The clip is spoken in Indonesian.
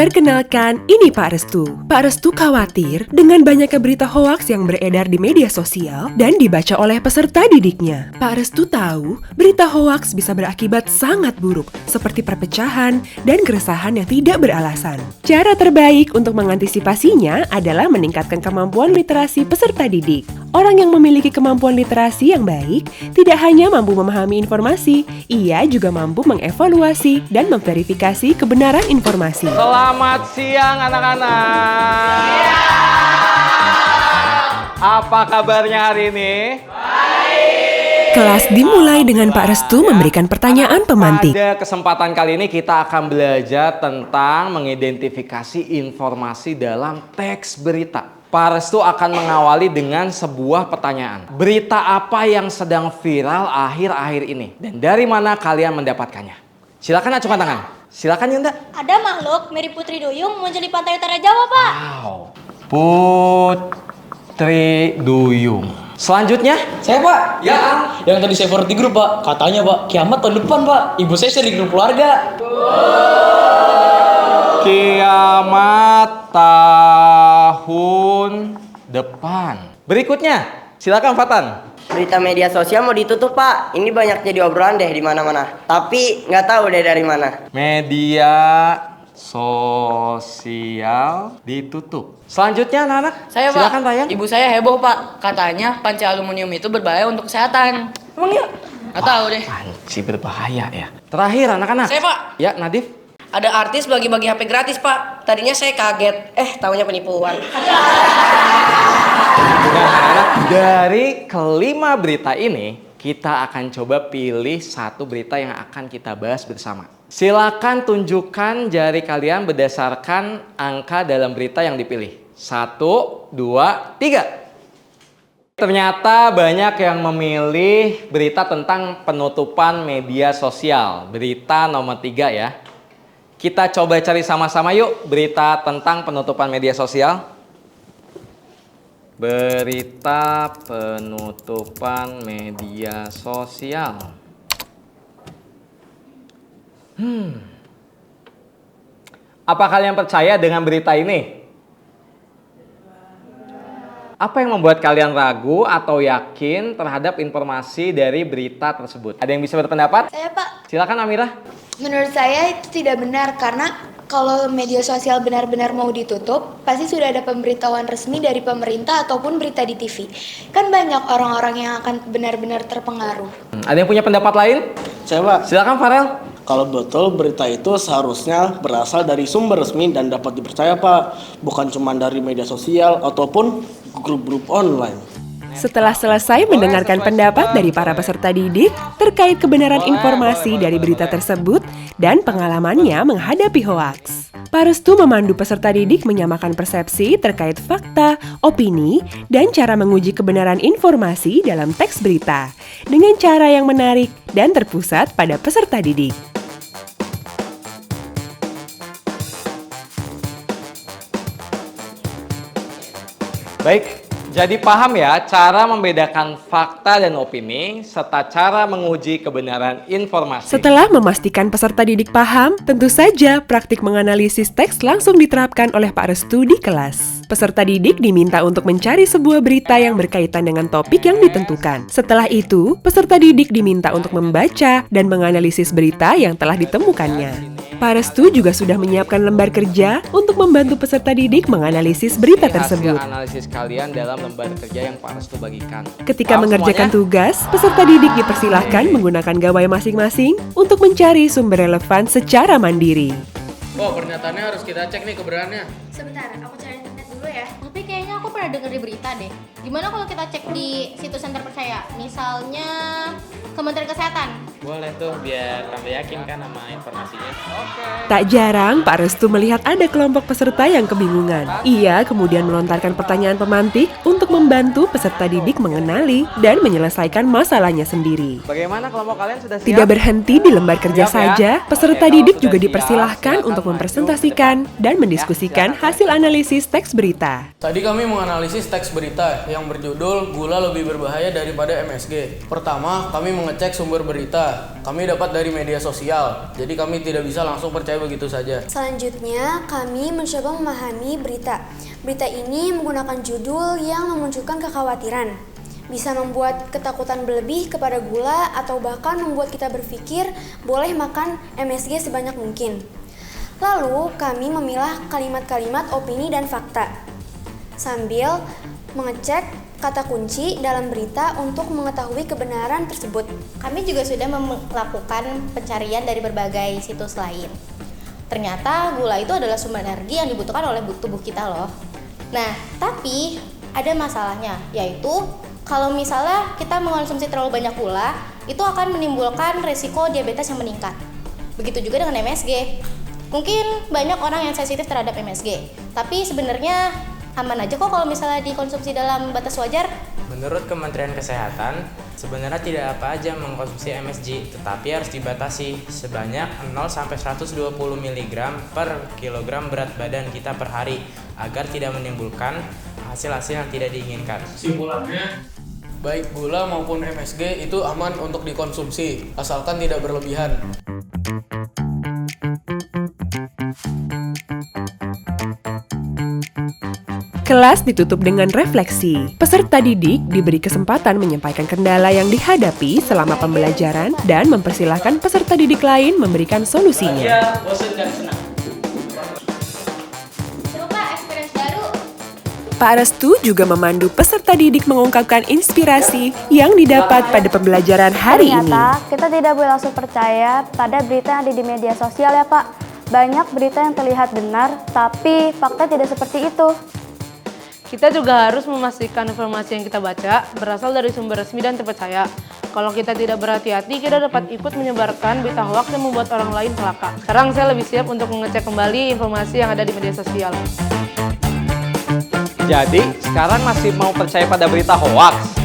Perkenalkan, ini Pak Restu. Pak Restu khawatir dengan banyaknya berita hoaks yang beredar di media sosial dan dibaca oleh peserta didiknya. Pak Restu tahu berita hoaks bisa berakibat sangat buruk, seperti perpecahan dan keresahan yang tidak beralasan. Cara terbaik untuk mengantisipasinya adalah meningkatkan kemampuan literasi peserta didik. Orang yang memiliki kemampuan literasi yang baik tidak hanya mampu memahami informasi, ia juga mampu mengevaluasi dan memverifikasi kebenaran informasi. Selamat siang anak-anak. Apa kabarnya hari ini? Baik. Kelas dimulai dengan Pak Restu memberikan pertanyaan pemantik. Pada kesempatan kali ini kita akan belajar tentang mengidentifikasi informasi dalam teks berita. Pak Restu akan mengawali dengan sebuah pertanyaan. Berita apa yang sedang viral akhir-akhir ini? Dan dari mana kalian mendapatkannya? Silakan acungkan tangan. Silakan Yunda. Ada makhluk mirip Putri Duyung muncul di pantai utara Jawa, Pak. Wow. Putri Duyung. Selanjutnya? Saya, Pak. Ya, yang tadi saya forward di grup, Pak. Katanya, Pak, kiamat tahun depan, Pak. Ibu saya di grup keluarga. Kiamat tahun depan. Berikutnya, silakan Fatan. Berita media sosial mau ditutup, Pak. Ini banyak jadi obrolan deh di mana-mana. Tapi nggak tahu deh dari mana. Media sosial ditutup. Selanjutnya anak-anak, Saya, silakan Pak. tayang. Ibu saya heboh, Pak. Katanya panci aluminium itu berbahaya untuk kesehatan. Emang iya? Nggak tahu deh. Panci berbahaya ya. Terakhir anak-anak. Saya, Pak. Ya, Nadif. Ada artis bagi-bagi HP gratis, Pak. Tadinya saya kaget. Taunya penipuan. Nah, anak-anak, dari kelima berita ini, kita akan coba pilih satu berita yang akan kita bahas bersama. Silakan tunjukkan jari kalian berdasarkan angka dalam berita yang dipilih. 1, 2, 3. Ternyata banyak yang memilih berita tentang penutupan media sosial. Berita nomor 3 ya. Kita coba cari sama-sama yuk berita tentang penutupan media sosial. Berita penutupan media sosial. Apa kalian percaya dengan berita ini? Apa yang membuat kalian ragu atau yakin terhadap informasi dari berita tersebut? Ada yang bisa berpendapat? Saya, Pak. Silakan Amirah. Menurut saya itu tidak benar karena kalau media sosial benar-benar mau ditutup, pasti sudah ada pemberitahuan resmi dari pemerintah ataupun berita di TV. Kan banyak orang-orang yang akan benar-benar terpengaruh. Ada yang punya pendapat lain? Saya, Pak. Silakan Farel. Kalau betul berita itu seharusnya berasal dari sumber resmi dan dapat dipercaya, Pak. Bukan cuma dari media sosial ataupun grup-grup online. Setelah selesai mendengarkan pendapat dari para peserta didik terkait kebenaran informasi dari berita tersebut dan pengalamannya menghadapi hoaks, Pak Restu memandu peserta didik menyamakan persepsi terkait fakta, opini, dan cara menguji kebenaran informasi dalam teks berita dengan cara yang menarik dan terpusat pada peserta didik. Baik, jadi paham ya cara membedakan fakta dan opini serta cara menguji kebenaran informasi. Setelah memastikan peserta didik paham, tentu saja praktik menganalisis teks langsung diterapkan oleh Pak Restu di kelas. Peserta didik diminta untuk mencari sebuah berita yang berkaitan dengan topik yang ditentukan. Setelah itu, peserta didik diminta untuk membaca dan menganalisis berita yang telah ditemukannya. Pak Restu juga sudah menyiapkan lembar kerja untuk membantu peserta didik menganalisis berita tersebut. Hasil analisis kalian dalam lembar kerja yang Pak Restu bagikan. Ketika Paham mengerjakan semuanya? tugas, peserta didik dipersilahkan menggunakan gawai masing-masing untuk mencari sumber relevan secara mandiri. Oh, pernyataannya harus kita cek nih kebenarannya. Sebentar, aku cari internet dulu ya. Tapi kayaknya aku pernah denger di berita deh. Gimana kalau kita cek di situs yang terpercaya? Misalnya Kementerian Kesehatan. Boleh tuh, biar tambah yakin kan sama informasinya. Tak jarang, Pak Restu melihat ada kelompok peserta yang kebingungan. Ia kemudian melontarkan pertanyaan pemantik untuk membantu peserta didik mengenali dan menyelesaikan masalahnya sendiri. Bagaimana kelompok kalian sudah siap? Tidak berhenti di lembar kerja Siap ya? saja, peserta Oke, didik kalau juga sudah dipersilahkan siap, untuk silakan mempresentasikan maju ke dan mendiskusikan Ya, silakan. hasil analisis teks berita. Tadi kami menganalisis teks berita yang berjudul Gula Lebih Berbahaya Daripada MSG. Pertama, kami mengecek sumber berita. Iya, kami dapat dari media sosial, jadi kami tidak bisa langsung percaya begitu saja. Selanjutnya, kami mencoba memahami berita. Berita ini menggunakan judul yang memunculkan kekhawatiran. Bisa membuat ketakutan berlebih kepada gula atau bahkan membuat kita berpikir boleh makan MSG sebanyak mungkin. Lalu, kami memilah kalimat-kalimat opini dan fakta sambil mengecek kata kunci dalam berita untuk mengetahui kebenaran tersebut. Kami juga sudah melakukan pencarian dari berbagai situs lain. Ternyata gula itu adalah sumber energi yang dibutuhkan oleh tubuh kita loh. Nah, tapi ada masalahnya, yaitu kalau misalnya kita mengonsumsi terlalu banyak gula, itu akan menimbulkan resiko diabetes yang meningkat. Begitu juga dengan MSG. Mungkin banyak orang yang sensitif terhadap MSG, tapi sebenarnya aman aja kok kalau misalnya dikonsumsi dalam batas wajar. Menurut Kementerian Kesehatan, sebenarnya tidak apa aja mengkonsumsi MSG, tetapi harus dibatasi sebanyak 0-120 mg per kilogram berat badan kita per hari agar tidak menimbulkan hasil-hasil yang tidak diinginkan. Simpulannya, baik gula maupun MSG itu aman untuk dikonsumsi, asalkan tidak berlebihan. Kelas ditutup dengan refleksi. Peserta didik diberi kesempatan menyampaikan kendala yang dihadapi selama pembelajaran dan mempersilahkan peserta didik lain memberikan solusinya. Coba experience baru. Pak Restu juga memandu peserta didik mengungkapkan inspirasi yang didapat pada pembelajaran hari ini. Ternyata kita tidak boleh langsung percaya pada berita yang ada di media sosial ya Pak. Banyak berita yang terlihat benar, tapi fakta tidak seperti itu. Kita juga harus memastikan informasi yang kita baca berasal dari sumber resmi dan terpercaya. Kalau kita tidak berhati-hati, kita dapat ikut menyebarkan berita hoaks yang membuat orang lain celaka. Sekarang saya lebih siap untuk mengecek kembali informasi yang ada di media sosial. Jadi, sekarang masih mau percaya pada berita hoaks?